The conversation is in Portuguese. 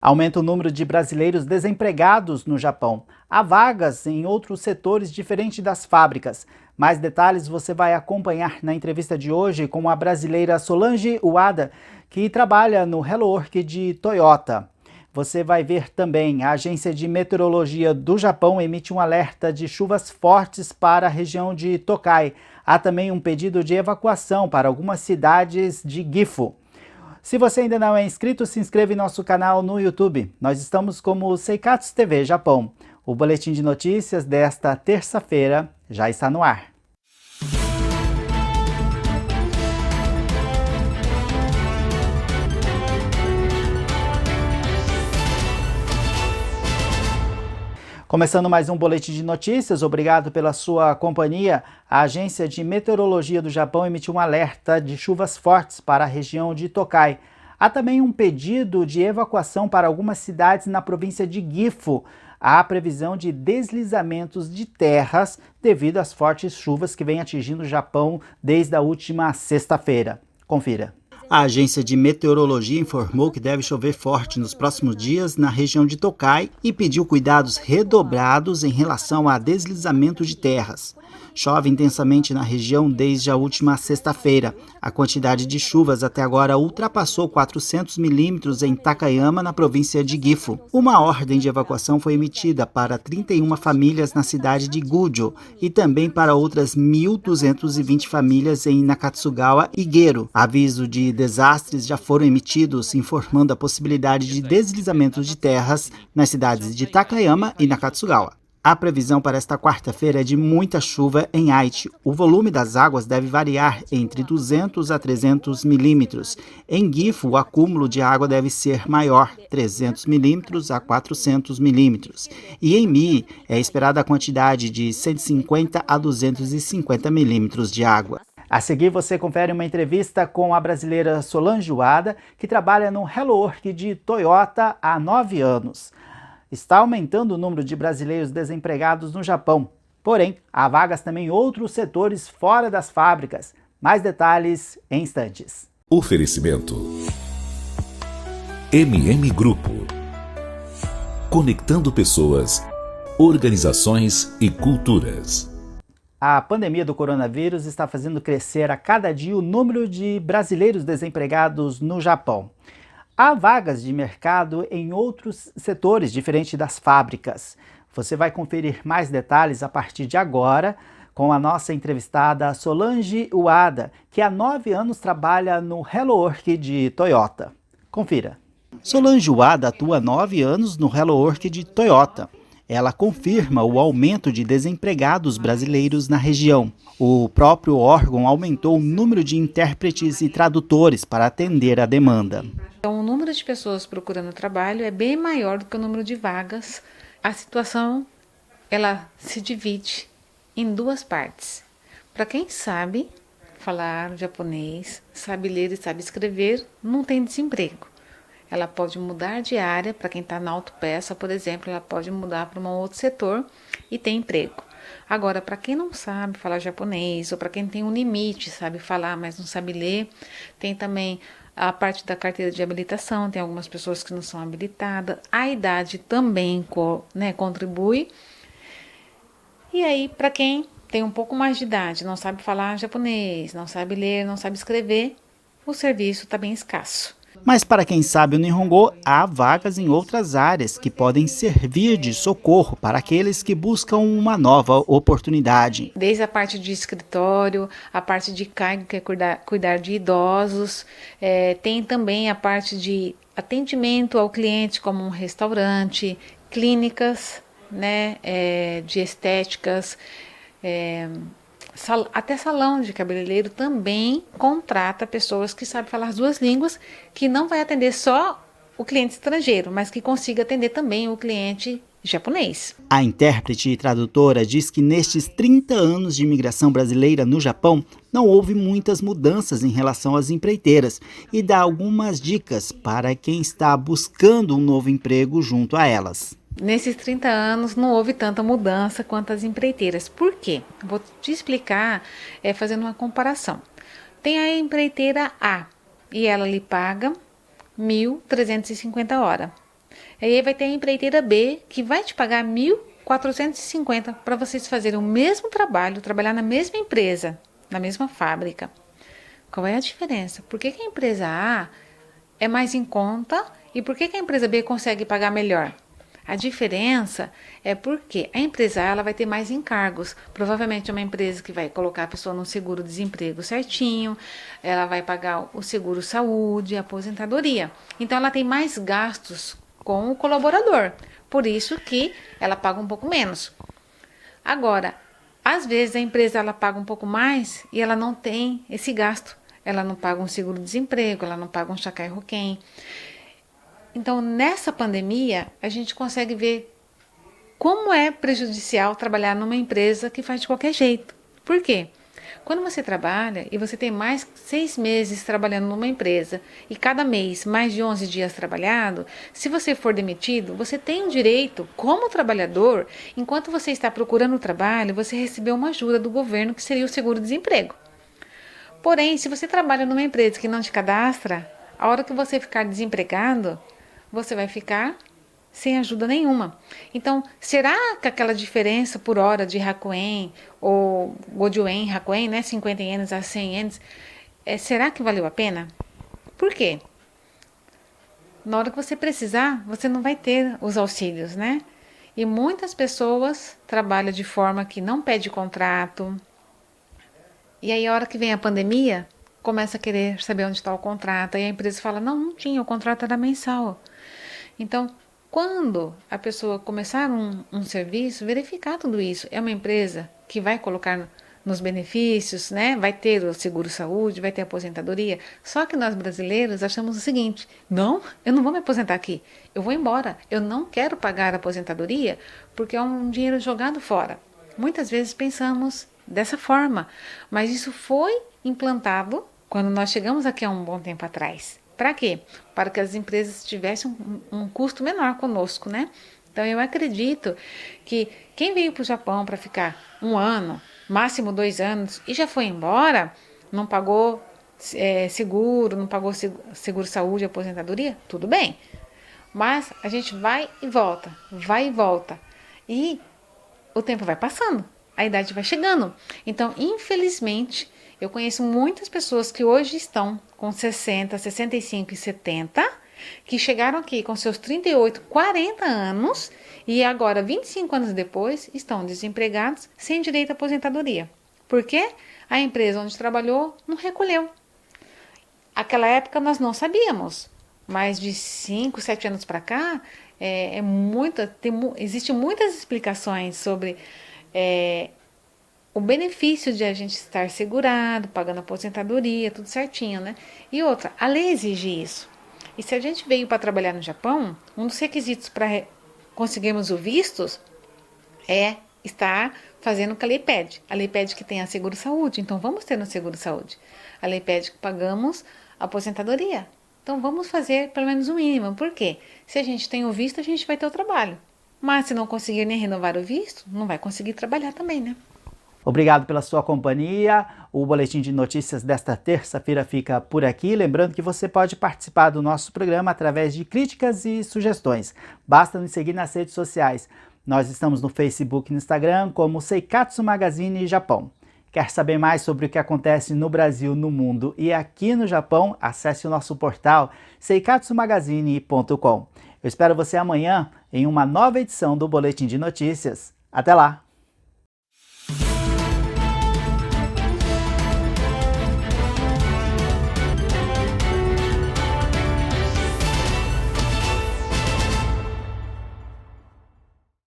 Aumenta o número de brasileiros desempregados no Japão. Há vagas em outros setores diferentes das fábricas. Mais detalhes você vai acompanhar na entrevista de hoje com a brasileira Solange Uada, que trabalha no Hello Work de Toyota. Você vai ver também a Agência de Meteorologia do Japão emite um alerta de chuvas fortes para a região de Tokai. Há também um pedido de evacuação para algumas cidades de Gifu. Se você ainda não é inscrito, se inscreva em nosso canal no YouTube. Nós estamos como Seikatsu TV Japão. O boletim de notícias desta terça-feira já está no ar. Começando mais um boletim de notícias, obrigado pela sua companhia. A Agência de Meteorologia do Japão emitiu um alerta de chuvas fortes para a região de Tokai. Há também um pedido de evacuação para algumas cidades na província de Gifu. Há previsão de deslizamentos de terras devido às fortes chuvas que vêm atingindo o Japão desde a última sexta-feira. Confira. A agência de meteorologia informou que deve chover forte nos próximos dias na região de Tokai e pediu cuidados redobrados em relação a deslizamento de terras. Chove intensamente na região desde a última sexta-feira. A quantidade de chuvas até agora ultrapassou 400 milímetros em Takayama, na província de Gifu. Uma ordem de evacuação foi emitida para 31 famílias na cidade de Gujo e também para outras 1.220 famílias em Nakatsugawa e Gero. Aviso de desastres já foram emitidos, informando a possibilidade de deslizamentos de terras nas cidades de Takayama e Nakatsugawa. A previsão para esta quarta-feira é de muita chuva em Aichi. O volume das águas deve variar entre 200 a 300 milímetros. Em Gifu, o acúmulo de água deve ser maior, 300 milímetros a 400 milímetros. E em Mie, é esperada a quantidade de 150 a 250 milímetros de água. A seguir, você confere uma entrevista com a brasileira Solange Uada, que trabalha no Hello Work de Toyota há 9 anos. Está aumentando o número de brasileiros desempregados no Japão. Porém, há vagas também em outros setores fora das fábricas. Mais detalhes em instantes. Oferecimento MM Grupo. Conectando pessoas, organizações e culturas. A pandemia do coronavírus está fazendo crescer a cada dia o número de brasileiros desempregados no Japão. Há vagas de mercado em outros setores diferentes das fábricas. Você vai conferir mais detalhes a partir de agora com a nossa entrevistada Solange Uada, que há 9 anos trabalha no Hello Work de Toyota. Confira. Solange Uada atua há 9 anos no Hello Work de Toyota. Ela confirma o aumento de desempregados brasileiros na região. O próprio órgão aumentou o número de intérpretes e tradutores para atender a demanda. Então, o número de pessoas procurando trabalho é bem maior do que o número de vagas. A situação, ela se divide em duas partes. Para quem sabe falar japonês, sabe ler e sabe escrever, não tem desemprego. Ela pode mudar de área, para quem está na autopeça, por exemplo, ela pode mudar para um outro setor e tem emprego. Agora, para quem não sabe falar japonês, ou para quem tem um limite, sabe falar, mas não sabe ler, tem também a parte da carteira de habilitação, tem algumas pessoas que não são habilitadas, a idade também contribui. E aí, para quem tem um pouco mais de idade, não sabe falar japonês, não sabe ler, não sabe escrever, o serviço está bem escasso. Mas para quem sabe o Nihongo, há vagas em outras áreas que podem servir de socorro para aqueles que buscam uma nova oportunidade. Desde a parte de escritório, a parte de cargo, que é cuidar de idosos, tem também a parte de atendimento ao cliente, como um restaurante, clínicas, de estéticas, até salão de cabeleireiro também contrata pessoas que sabem falar as duas línguas, que não vai atender só o cliente estrangeiro, mas que consiga atender também o cliente japonês. A intérprete e tradutora diz que nestes 30 anos de imigração brasileira no Japão, não houve muitas mudanças em relação às empreiteiras e dá algumas dicas para quem está buscando um novo emprego junto a elas. Nesses 30 anos não houve tanta mudança quanto as empreiteiras. Por quê? Vou te explicar fazendo uma comparação. Tem a empreiteira A e ela lhe paga 1.350 horas. Aí vai ter a empreiteira B que vai te pagar 1.450 para vocês fazerem o mesmo trabalho, trabalhar na mesma empresa, na mesma fábrica. Qual é a diferença? Por que que a empresa A é mais em conta e por que que a empresa B consegue pagar melhor? A diferença é porque a empresa A ela vai ter mais encargos. Provavelmente é uma empresa que vai colocar a pessoa no seguro-desemprego certinho, ela vai pagar o seguro-saúde, a aposentadoria. Então ela tem mais gastos com o colaborador. Por isso que ela paga um pouco menos. Agora, às vezes a empresa ela paga um pouco mais e ela não tem esse gasto. Ela não paga um seguro-desemprego, ela não paga um Chacai-Roquem. Então, nessa pandemia, a gente consegue ver como é prejudicial trabalhar numa empresa que faz de qualquer jeito. Por quê? Quando você trabalha e você tem mais 6 meses trabalhando numa empresa e cada mês mais de 11 dias trabalhado, se você for demitido, você tem o direito, como trabalhador, enquanto você está procurando trabalho, você receber uma ajuda do governo que seria o seguro-desemprego. Porém, se você trabalha numa empresa que não te cadastra, a hora que você ficar desempregado, você vai ficar sem ajuda nenhuma. Então, será que aquela diferença por hora de Hakuin ou Gojuin, Hakuin, né, 50 ienes a 100 ienes, será que valeu a pena? Por quê? Na hora que você precisar, você não vai ter os auxílios, né? E muitas pessoas trabalham de forma que não pede contrato. E aí, a hora que vem a pandemia, começa a querer saber onde está o contrato. E a empresa fala, não tinha, o contrato era mensal. Então, quando a pessoa começar um serviço, verificar tudo isso. É uma empresa que vai colocar nos benefícios, né? Vai ter o seguro-saúde, vai ter a aposentadoria. Só que nós brasileiros achamos o seguinte, não, eu não vou me aposentar aqui, eu vou embora. Eu não quero pagar a aposentadoria porque é um dinheiro jogado fora. Muitas vezes pensamos dessa forma, mas isso foi implantado quando nós chegamos aqui há um bom tempo atrás. Para quê? Para que as empresas tivessem um custo menor conosco, né? Então, eu acredito que quem veio para o Japão para ficar 1 ano, máximo 2 anos, e já foi embora, não pagou seguro, não pagou seguro-saúde, aposentadoria, tudo bem. Mas a gente vai e volta, vai e volta. E o tempo vai passando, a idade vai chegando. Então, infelizmente, eu conheço muitas pessoas que hoje estão com 60, 65 e 70, que chegaram aqui com seus 38, 40 anos e agora, 25 anos depois, estão desempregados sem direito à aposentadoria. Por quê? A empresa onde trabalhou não recolheu. Aquela época nós não sabíamos, mas de 5, 7 anos para cá, existem muitas explicações sobre o benefício de a gente estar segurado, pagando aposentadoria, tudo certinho, né? E outra, a lei exige isso. E se a gente veio para trabalhar no Japão, um dos requisitos para conseguirmos o visto é estar fazendo o que a lei pede. A lei pede que tenha seguro-saúde, então vamos ter no seguro-saúde. A lei pede que pagamos aposentadoria. Então vamos fazer pelo menos o mínimo. Por quê? Se a gente tem o visto, a gente vai ter o trabalho. Mas se não conseguir nem renovar o visto, não vai conseguir trabalhar também, né? Obrigado pela sua companhia. O Boletim de Notícias desta terça-feira fica por aqui. Lembrando que você pode participar do nosso programa através de críticas e sugestões. Basta nos seguir nas redes sociais. Nós estamos no Facebook e no Instagram como Seikatsu Magazine Japão. Quer saber mais sobre o que acontece no Brasil, no mundo e aqui no Japão? Acesse o nosso portal seikatsumagazine.com. Eu espero você amanhã em uma nova edição do Boletim de Notícias. Até lá!